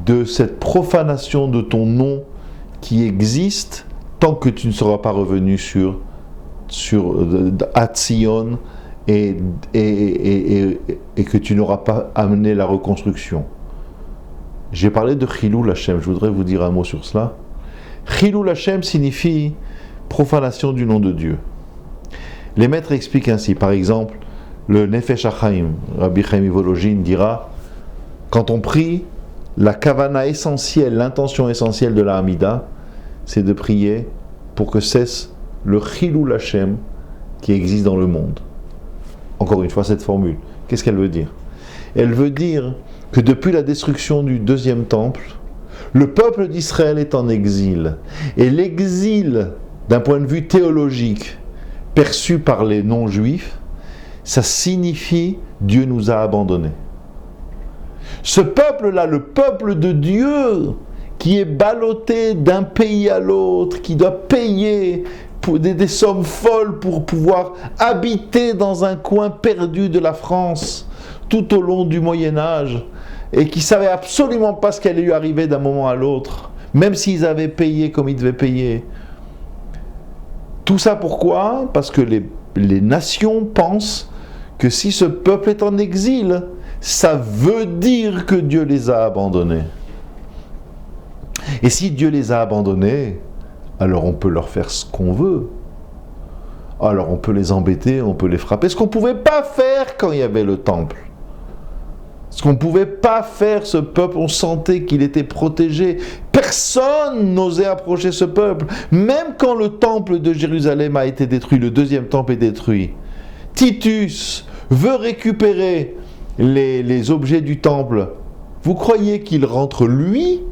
Speaker 1: de cette profanation de ton nom qui existe tant que tu ne seras pas revenu sur Atzion et que tu n'auras pas amené la reconstruction. J'ai parlé de Chilul Hashem, je voudrais vous dire un mot sur cela. Chilul Hashem signifie profanation du nom de Dieu. Les maîtres expliquent ainsi, par exemple, le Nefesh HaChaim, Rabbi Chaim Volojin dira, quand on prie, la kavana essentielle, l'intention essentielle de la Hamida, c'est de prier pour que cesse le Chilul Hashem qui existe dans le monde. Encore une fois, cette formule, qu'est-ce qu'elle veut dire? Elle veut dire que depuis la destruction du 2e temple, le peuple d'Israël est en exil. Et l'exil, d'un point de vue théologique, perçu par les non-juifs, ça signifie Dieu nous a abandonnés. Ce peuple-là, le peuple de Dieu, qui est ballotté d'un pays à l'autre, qui doit payer des sommes folles pour pouvoir habiter dans un coin perdu de la France, tout au long du Moyen-Âge, et qui ne savaient absolument pas ce qui allait lui arriver d'un moment à l'autre, même s'ils avaient payé comme ils devaient payer. Tout ça pourquoi? Parce que les nations pensent que si ce peuple est en exil, ça veut dire que Dieu les a abandonnés. Et si Dieu les a abandonnés, alors on peut leur faire ce qu'on veut. Alors on peut les embêter, on peut les frapper. Ce qu'on ne pouvait pas faire quand il y avait le temple. Ce qu'on ne pouvait pas faire, ce peuple, on sentait qu'il était protégé. Personne n'osait approcher ce peuple. Même quand le temple de Jérusalem a été détruit, le 2e temple est détruit, Titus veut récupérer les objets du temple. Vous croyez qu'il rentre, lui,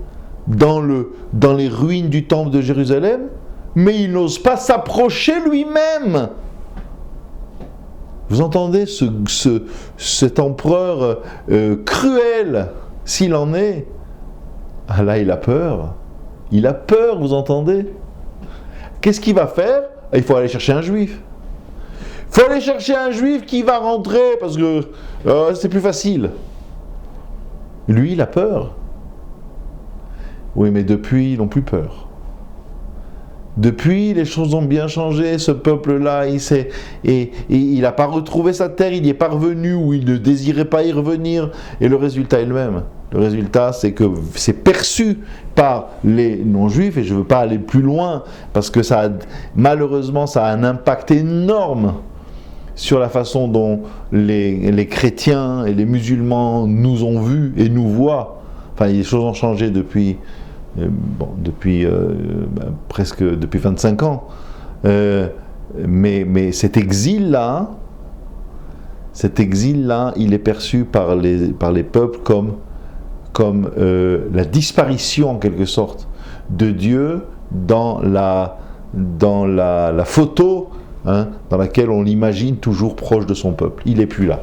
Speaker 1: dans les ruines du temple de Jérusalem? Mais il n'ose pas s'approcher lui-même. Vous entendez cet empereur cruel, s'il en est? Ah là, il a peur. Il a peur, vous entendez? Qu'est-ce qu'il va faire? Il faut aller chercher un juif. faut aller chercher un juif qui va rentrer parce que c'est plus facile. Lui, il a peur. Oui, mais depuis, ils n'ont plus peur. Depuis, les choses ont bien changé. Ce peuple-là, il n'a pas retrouvé sa terre, il n'y est pas revenu ou il ne désirait pas y revenir. Et le résultat est le même. Le résultat, c'est que c'est perçu par les non-juifs, et je ne veux pas aller plus loin, parce que malheureusement, ça a un impact énorme sur la façon dont les chrétiens et les musulmans nous ont vus et nous voient. Enfin, les choses ont changé depuis presque depuis 25 ans. Mais cet exil-là, il est perçu par les peuples comme la disparition, en quelque sorte, de Dieu dans la photo, dans laquelle on l'imagine toujours proche de son peuple. Il n'est plus là.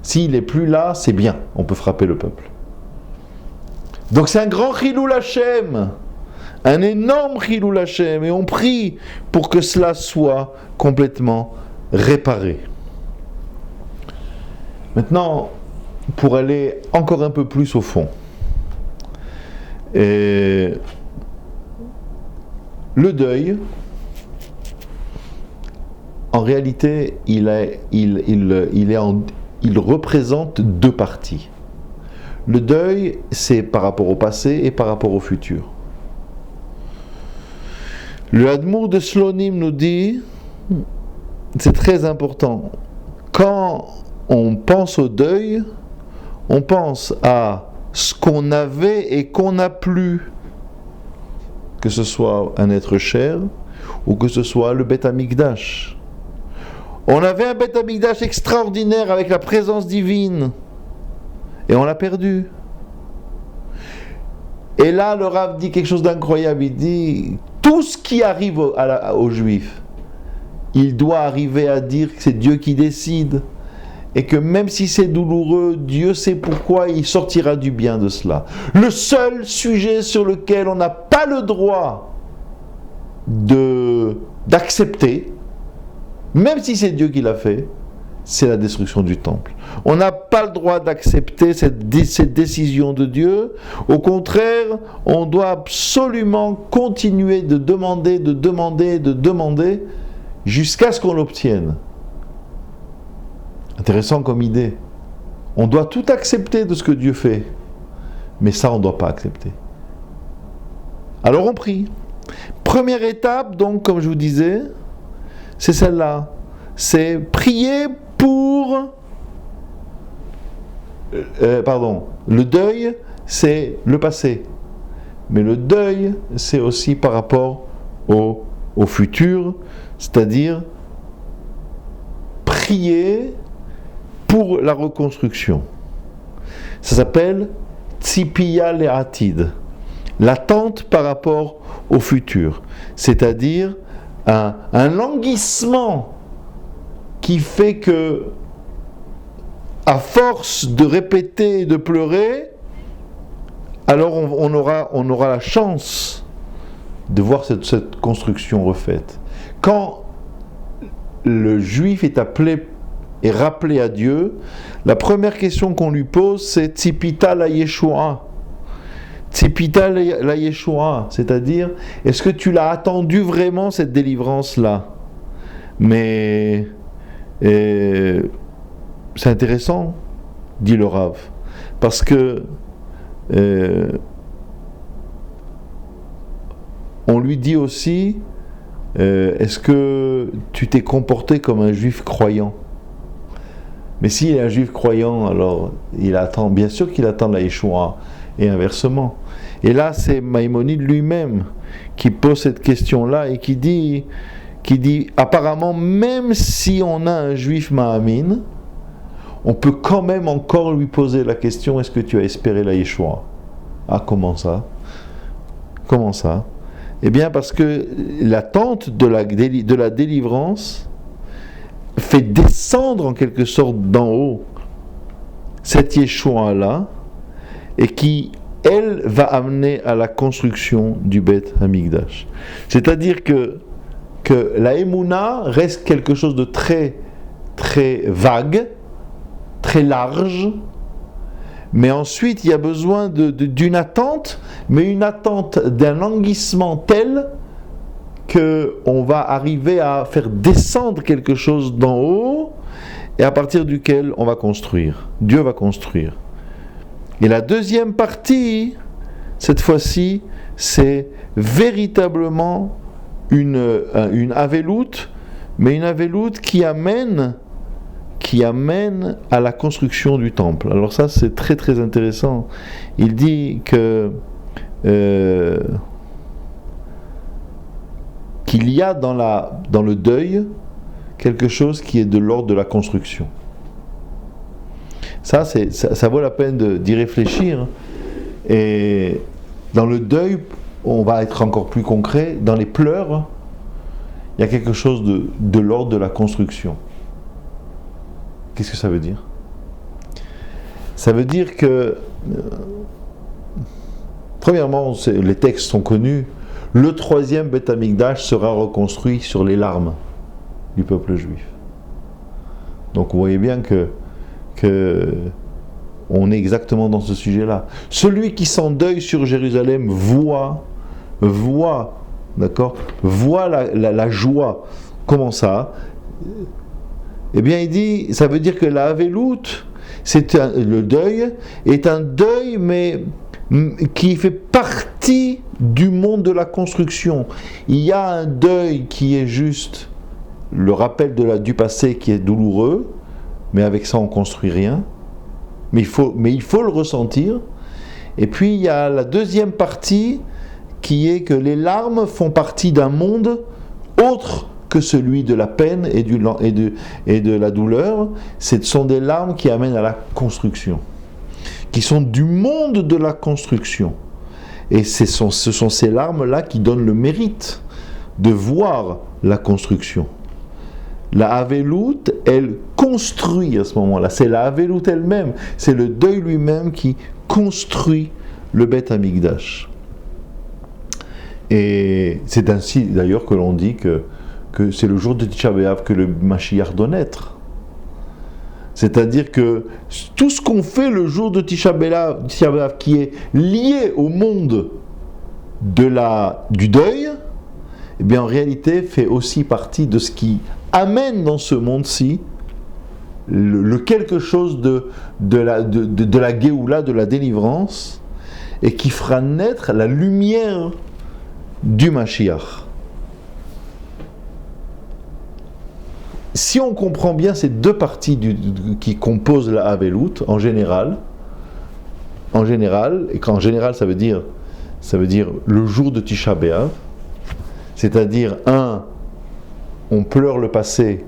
Speaker 1: S'il n'est plus là, c'est bien, on peut frapper le peuple. Donc c'est un grand Chilul Hashem, un énorme Chilul Hashem, et on prie pour que cela soit complètement réparé. Maintenant, pour aller encore un peu plus au fond, le deuil, en réalité, il représente deux parties. Le deuil, c'est par rapport au passé et par rapport au futur. Le Admour de Slonim nous dit, c'est très important, quand on pense au deuil, on pense à ce qu'on avait et qu'on n'a plus, que ce soit un être cher ou que ce soit le Beth Amikdash. On avait un Beth Amikdash extraordinaire avec la présence divine et on l'a perdu. Et là, le Rav dit quelque chose d'incroyable. Il dit, tout ce qui arrive aux Juifs, il doit arriver à dire que c'est Dieu qui décide. Et que même si c'est douloureux, Dieu sait pourquoi, il sortira du bien de cela. Le seul sujet sur lequel on n'a pas le droit d'accepter, même si c'est Dieu qui l'a fait, c'est la destruction du temple. On n'a pas le droit d'accepter cette décision de Dieu. Au contraire, on doit absolument continuer de demander, jusqu'à ce qu'on l'obtienne. Intéressant comme idée. On doit tout accepter de ce que Dieu fait, mais ça on ne doit pas accepter. Alors on prie. Première étape, donc, comme je vous disais, c'est celle-là. C'est prier pour... le deuil, c'est le passé. Mais le deuil, c'est aussi par rapport au futur, c'est-à-dire prier pour la reconstruction. Ça s'appelle Tzipia Le'atid, l'attente par rapport au futur, c'est-à-dire un languissement qui fait que, à force de répéter et de pleurer, alors on aura la chance de voir cette construction refaite. Quand le juif est appelé et rappelé à Dieu, la première question qu'on lui pose, c'est Tzipita la Yeshua. Tzipita la Yeshua, c'est-à-dire, est-ce que tu l'as attendu vraiment, cette délivrance-là? Mais c'est intéressant, dit le Rav, parce que on lui dit aussi, est-ce que tu t'es comporté comme un juif croyant? Mais s'il est un juif croyant, alors il attend, bien sûr qu'il attend la Yeshua, et inversement. Et là, c'est Maïmonide lui-même qui pose cette question-là et qui dit, apparemment, même si on a un juif Mahamin, on peut quand même encore lui poser la question, est-ce que tu as espéré la Yeshua? Ah, comment ça? Comment ça? Eh bien, parce que l'attente de la délivrance fait descendre en quelque sorte d'en haut cette Yeshua-là, et qui, elle, va amener à la construction du Beth Hamikdash. C'est-à-dire que que la Emouna reste quelque chose de très, très vague, très large, mais ensuite il y a besoin d'une attente, mais une attente d'un languissement tel qu'on va arriver à faire descendre quelque chose d'en haut, et à partir duquel on va construire. Dieu va construire. Et la deuxième partie, cette fois-ci, c'est véritablement une aveloute, mais une aveloute qui amène à la construction du temple. Alors ça, c'est très très intéressant. Il dit que qu'il y a dans le deuil quelque chose qui est de l'ordre de la construction. Ça vaut la peine d'y réfléchir. Et dans le deuil, on va être encore plus concret, dans les pleurs, il y a quelque chose de l'ordre de la construction. Qu'est-ce que ça veut dire? Ça veut dire que, premièrement, les textes sont connus, le troisième Beth Amikdash sera reconstruit sur les larmes du peuple juif. Donc vous voyez bien que on est exactement dans ce sujet-là. Celui qui s'endeuille sur Jérusalem voit, d'accord, voit la joie. Comment ça? Eh bien, il dit, ça veut dire que la Havelout, le deuil, est un deuil, mais qui fait partie du monde de la construction. Il y a un deuil qui est juste le rappel du passé qui est douloureux, mais avec ça on ne construit rien. Mais il faut le ressentir. Et puis il y a la deuxième partie qui est que les larmes font partie d'un monde autre que celui de la peine et de la douleur. Ce sont des larmes qui amènent à la construction, qui sont du monde de la construction. Et ce sont ces larmes-là qui donnent le mérite de voir la construction. La Havelout, elle construit à ce moment-là. C'est la Havelout elle-même, c'est le deuil lui-même qui construit le Beth Amikdash. Et c'est ainsi d'ailleurs que l'on dit que c'est le jour de Tisha B'Av que le Mashiach doit naître. C'est-à-dire que tout ce qu'on fait le jour de Tisha B'Av qui est lié au monde du deuil, eh bien en réalité fait aussi partie de ce qui amène dans ce monde-ci le quelque chose de la Géoula, de la délivrance, et qui fera naître la lumière du Mashiach. Si on comprend bien ces deux parties qui composent la Havelout, en général, et qu'en général ça veut dire le jour de Tisha B'Av, c'est-à-dire on pleure le passé,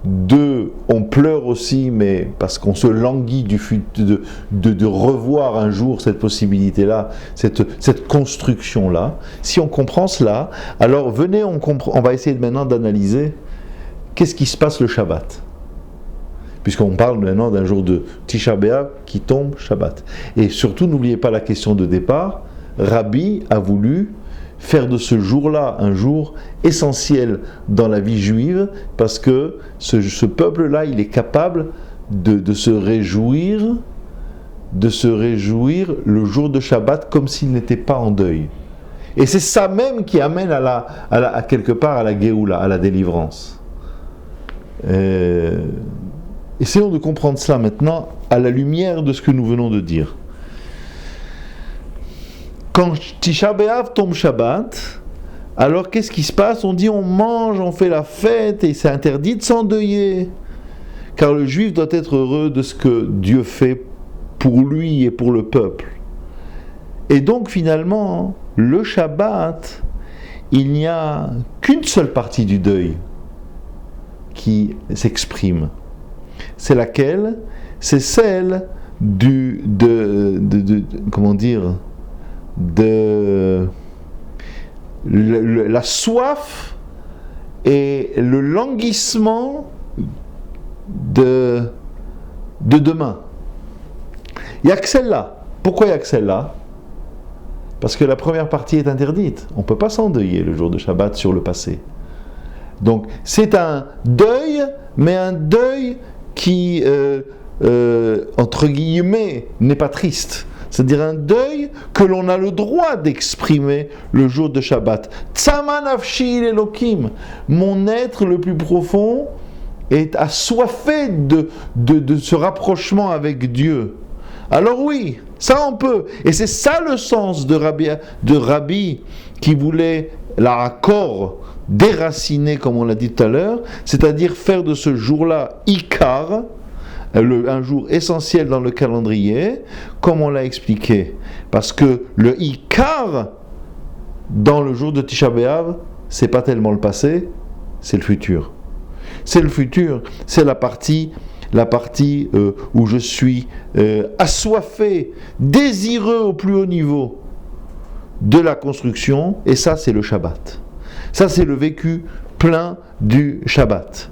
Speaker 1: 2, on pleure aussi, mais parce qu'on se languit de revoir un jour cette possibilité-là, cette construction-là. Si on comprend cela, alors venez, on va essayer maintenant d'analyser qu'est-ce qui se passe le Shabbat. Puisqu'on parle maintenant d'un jour de Tisha B'Av qui tombe Shabbat. Et surtout, n'oubliez pas la question de départ, Rabbi a voulu faire de ce jour-là un jour essentiel dans la vie juive, parce que ce peuple-là, il est capable de se réjouir le jour de Shabbat comme s'il n'était pas en deuil. Et c'est ça même qui amène à quelque part à la Géoula, à la délivrance. Essayons de comprendre cela maintenant à la lumière de ce que nous venons de dire. Quand Tisha B'Av tombe Shabbat, alors qu'est-ce qui se passe? On dit on mange, on fait la fête, et c'est interdit de s'endeuiller. Car le juif doit être heureux de ce que Dieu fait pour lui et pour le peuple. Et donc finalement, le Shabbat, il n'y a qu'une seule partie du deuil qui s'exprime. C'est laquelle? C'est celle la soif et le languissement de demain. Il n'y a que celle-là. Pourquoi il n'y a que celle-là? Parce que la première partie est interdite. On ne peut pas s'endeuiller le jour de Shabbat sur le passé. Donc c'est un deuil, mais un deuil qui, entre guillemets, n'est pas triste. C'est-à-dire un deuil que l'on a le droit d'exprimer le jour de Shabbat. Tzama nafshi Elokim, mon être le plus profond est assoiffé de ce rapprochement avec Dieu. Alors oui, ça on peut. Et c'est ça le sens de Rabbi qui voulait la accord déraciner, comme on l'a dit tout à l'heure, c'est-à-dire faire de ce jour-là Ikar, un jour essentiel dans le calendrier, comme on l'a expliqué. Parce que le Ikar, dans le jour de Tisha B'Av, c'est pas tellement le passé, c'est le futur. C'est le futur, c'est la partie où je suis assoiffé, désireux au plus haut niveau de la construction, et ça c'est le Shabbat. Ça c'est le vécu plein du Shabbat.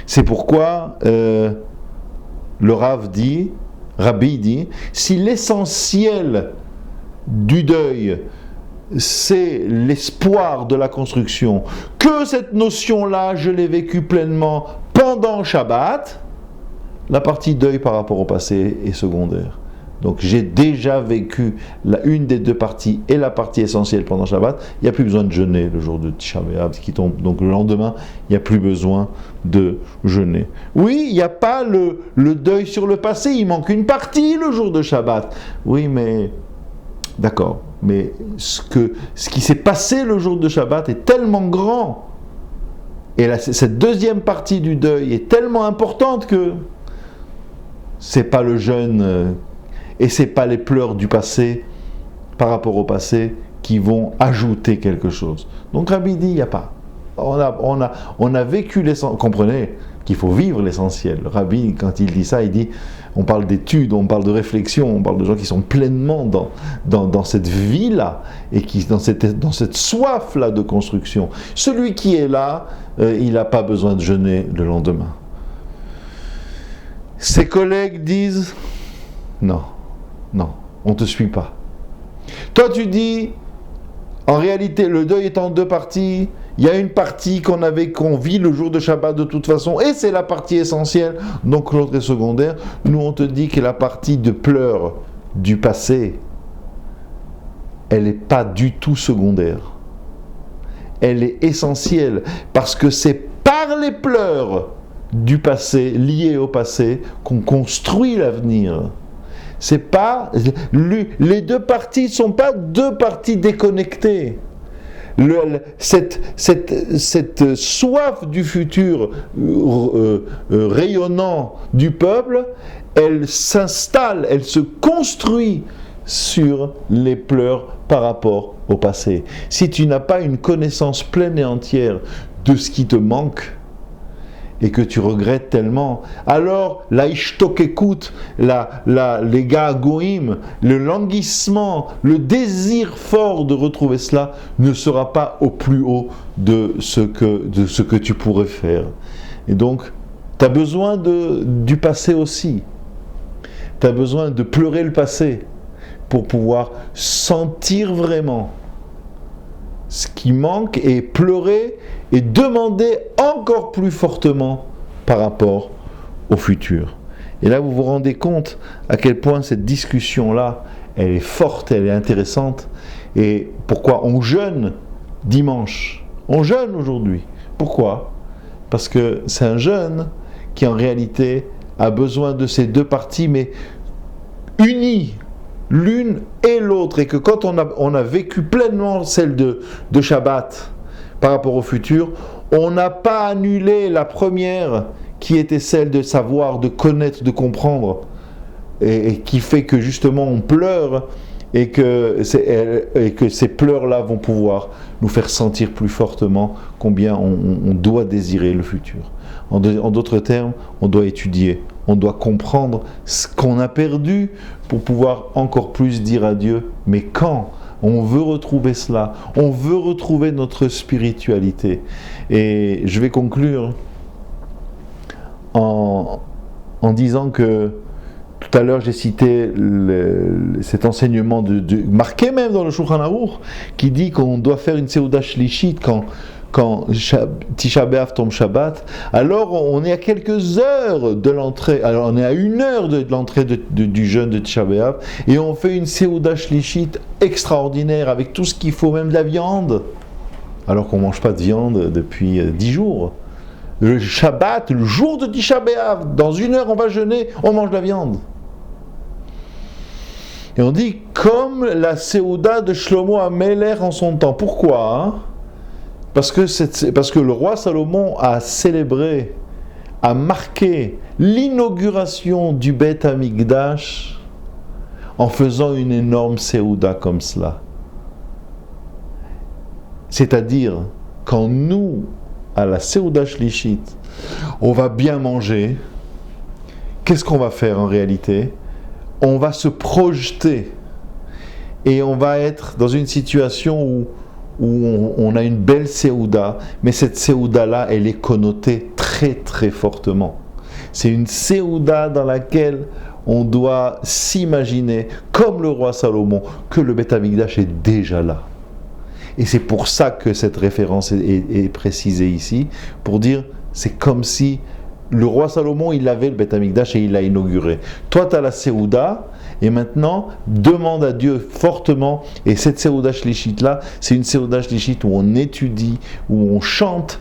Speaker 1: C'est pourquoi le Rabbi dit, si l'essentiel du deuil c'est l'espoir de la construction, que cette notion-là, je l'ai vécue pleinement pendant Shabbat, la partie deuil par rapport au passé est secondaire. Donc j'ai déjà vécu une des deux parties et la partie essentielle pendant Shabbat, il n'y a plus besoin de jeûner le jour de Tisha B'Av qui tombe, donc le lendemain, il n'y a plus besoin de jeûner. Oui, il n'y a pas le deuil sur le passé, il manque une partie le jour de Shabbat. Oui, mais d'accord. Mais ce qui s'est passé le jour de Shabbat est tellement grand, et cette deuxième partie du deuil est tellement importante que c'est pas le jeûne et c'est pas les pleurs du passé par rapport au passé qui vont ajouter quelque chose. Donc Rabbi dit, il n'y a pas. On a vécu l'essentiel. Comprenez qu'il faut vivre l'essentiel. Rabbi, quand il dit ça, il dit, on parle d'études, on parle de réflexion, on parle de gens qui sont pleinement dans cette vie-là, et qui dans cette soif-là de construction. Celui qui est là, il n'a pas besoin de jeûner le lendemain. Ses collègues disent, non, on ne te suit pas. Toi tu dis, en réalité le deuil est en deux parties, il y a une partie qu'on vit le jour de Shabbat de toute façon, et c'est la partie essentielle, donc l'autre est secondaire. Nous on te dit que la partie de pleurs du passé, elle n'est pas du tout secondaire. Elle est essentielle, parce que c'est par les pleurs du passé, liés au passé, qu'on construit l'avenir. C'est pas, les deux parties ne sont pas deux parties déconnectées. Cette soif du futur rayonnant du peuple, elle s'installe, elle se construit sur les pleurs par rapport au passé. Si tu n'as pas une connaissance pleine et entière de ce qui te manque, et que tu regrettes tellement, alors la ishtok-écoute, les gars goïm, le languissement, le désir fort de retrouver cela ne sera pas au plus haut de ce que tu pourrais faire. Et donc, tu as besoin du passé aussi. Tu as besoin de pleurer le passé pour pouvoir sentir vraiment ce qui manque et pleurer et demander encore plus fortement par rapport au futur. Et là, vous vous rendez compte à quel point cette discussion-là, elle est forte, elle est intéressante. Et pourquoi on jeûne dimanche? On jeûne aujourd'hui. Pourquoi? Parce que c'est un jeûne qui, en réalité, a besoin de ces deux parties, mais unies, l'une et l'autre, et que quand on a vécu pleinement celle de Shabbat par rapport au futur, on n'a pas annulé la première qui était celle de savoir, de connaître, de comprendre, et qui fait que justement on pleure, et que ces pleurs-là vont pouvoir nous faire sentir plus fortement combien on doit désirer le futur. En d'autres termes, on doit étudier, on doit comprendre ce qu'on a perdu pour pouvoir encore plus dire à Dieu, mais quand on veut retrouver cela, on veut retrouver notre spiritualité. Et je vais conclure en disant que tout à l'heure j'ai cité cet enseignement marqué même dans le Shulchan Aruch, qui dit qu'on doit faire une Seuda Shlishit quand Tisha B'Av tombe Shabbat, alors on est à quelques heures de l'entrée, alors on est à 1 heure de l'entrée du jeûne de Tisha B'Av, et on fait une Seuda Shlishit extraordinaire avec tout ce qu'il faut, même de la viande, alors qu'on ne mange pas de viande depuis 10 jours. Le Shabbat, le jour de Tisha B'Av, dans 1 heure on va jeûner, on mange de la viande. Et on dit comme la Seuda de Shlomo HaMelech en son temps. Pourquoi ? Parce que le roi Salomon a célébré, a marqué l'inauguration du Beth Amikdash en faisant une énorme Seuda comme cela. C'est-à-dire, quand nous, à la Seuda Shlishit, on va bien manger, qu'est-ce qu'on va faire en réalité ? On va se projeter et on va être dans une situation où on a une belle Seuda, mais cette Seuda-là, elle est connotée très très fortement. C'est une Seuda dans laquelle on doit s'imaginer, comme le roi Salomon, que le Beth Amikdash est déjà là. Et c'est pour ça que cette référence est précisée ici, pour dire, c'est comme si le roi Salomon, il avait le Beth Amikdash et il l'a inauguré. Toi, tu as la Seuda, et maintenant, demande à Dieu fortement, et cette Seuda Shlishit-là, c'est une Seuda Shlishit où on étudie, où on chante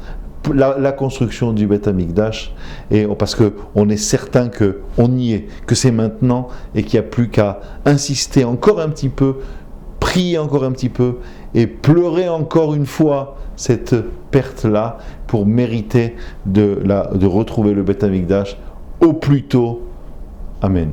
Speaker 1: la construction du Beth Amikdash, et parce qu'on est certain qu'on y est, que c'est maintenant, et qu'il n'y a plus qu'à insister encore un petit peu, prier encore un petit peu, et pleurer encore une fois cette perte-là, pour mériter de retrouver le Beth Amikdash au plus tôt. Amen.